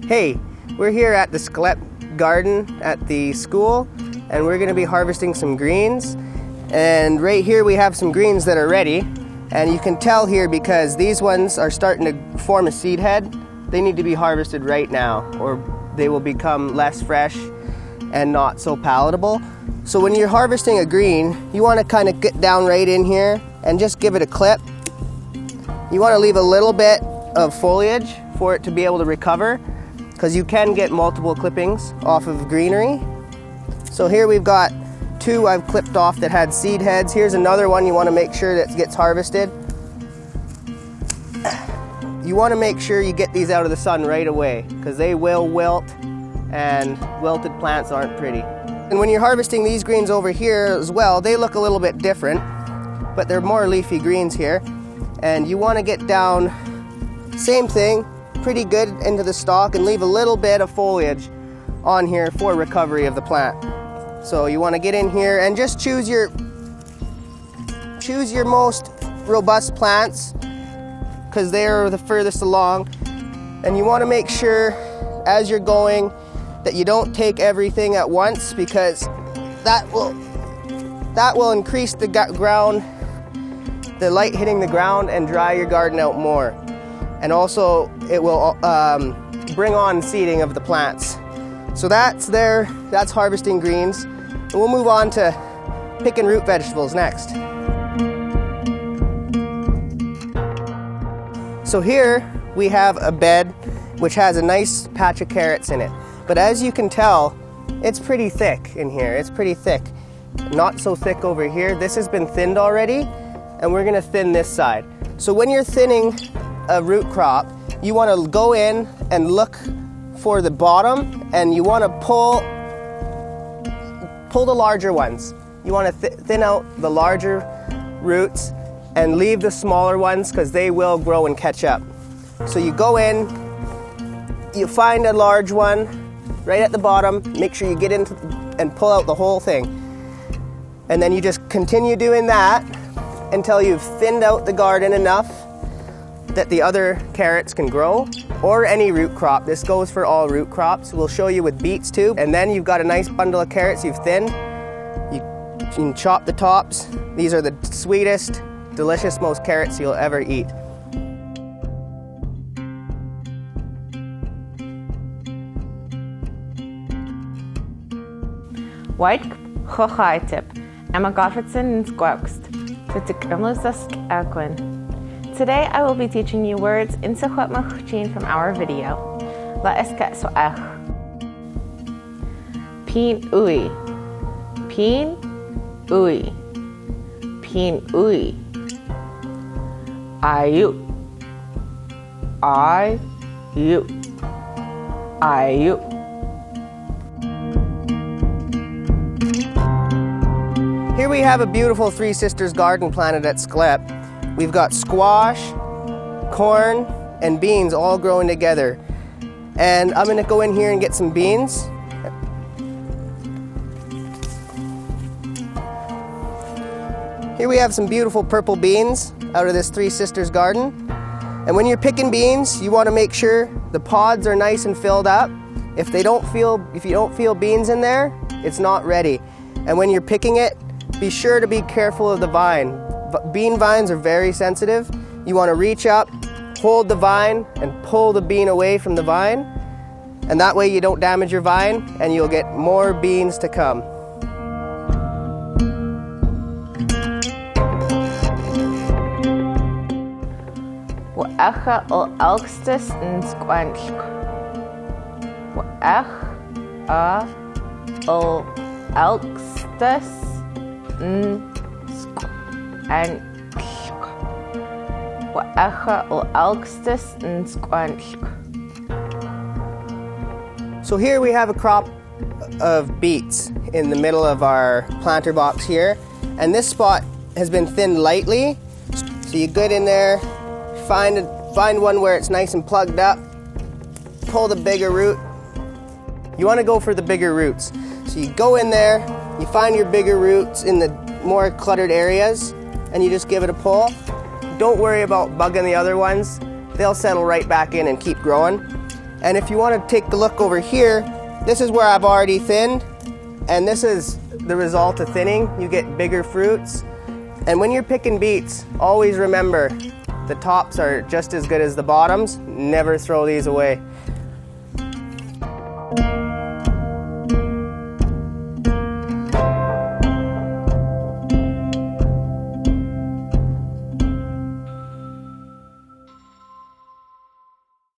Hey, we're here at the Sclep garden at the school, and we're going to be harvesting some greens. And right here we have some greens that are ready, and you can tell here because these ones are starting to form a seed head. They need to be harvested right now or they will become less fresh and not so palatable. So when you're harvesting a green, you want to kind of get down right in here and just give it a clip. You want to leave a little bit of foliage for it to be able to recover, because you can get multiple clippings off of greenery. So here we've got two I've clipped off that had seed heads. Here's another one you want to make sure that gets harvested. You want to make sure you get these out of the sun right away because they will wilt, and wilted plants aren't pretty. And when you're harvesting these greens over here as well, they look a little bit different, but they're more leafy greens here. And you want to get down, same thing, pretty good into the stalk and leave a little bit of foliage on here for recovery of the plant. So you want to get in here and just choose your most robust plants because they're the furthest along. And you want to make sure as you're going that you don't take everything at once, because that will increase the ground, the light hitting the ground, and dry your garden out more. And also it will bring on seeding of the plants. So that's harvesting greens. And we'll move on to picking root vegetables next. So here we have a bed which has a nice patch of carrots in it. But as you can tell, it's pretty thick in here. It's pretty thick. Not so thick over here. This has been thinned already, and we're gonna thin this side. So when you're thinning a root crop, you want to go in and look for the bottom, and you want to pull the larger ones. You want to thin out the larger roots and leave the smaller ones because they will grow and catch up. So you go in, you find a large one right at the bottom, make sure you get into and pull out the whole thing. And then you just continue doing that until you've thinned out the garden enough that the other carrots can grow, or any root crop. This goes for all root crops. We'll show you with beets too. And then you've got a nice bundle of carrots you've thinned. You can chop the tops. These are the sweetest, delicious, most carrots you'll ever eat. White chochaitip, Emma Goffredson and Squawkst, Today I will be teaching you words in Sechot Machuchin from our video. La esket so'ech. Pin ui. Pin ui. Pin ui. Ayu. Ayu. Ayu. Here we have a beautiful Three Sisters garden planted at Sclep. We've got squash, corn, and beans all growing together. And I'm gonna go in here and get some beans. Here we have some beautiful purple beans out of this Three Sisters garden. And when you're picking beans, you wanna make sure the pods are nice and filled up. If you don't feel beans in there, it's not ready. And when you're picking it, be sure to be careful of the vine. Bean vines are very sensitive. You want to reach up, hold the vine, and pull the bean away from the vine. And that way you don't damage your vine, and you'll get more beans to come. Wa'echa ul elkstis and squanch. Wa'echa ul elkstis and and wa'echa ul elkstis and squanch. So here we have a crop of beets in the middle of our planter box here, and this spot has been thinned lightly. So you get in there, find one where it's nice and plugged up, pull the bigger root. You want to go for the bigger roots. So you go in there, you find your bigger roots in the more cluttered areas, and you just give it a pull. Don't worry about bugging the other ones. They'll settle right back in and keep growing. And if you want to take a look over here, this is where I've already thinned, and this is the result of thinning. You get bigger fruits. And when you're picking beets, always remember the tops are just as good as the bottoms. Never throw these away.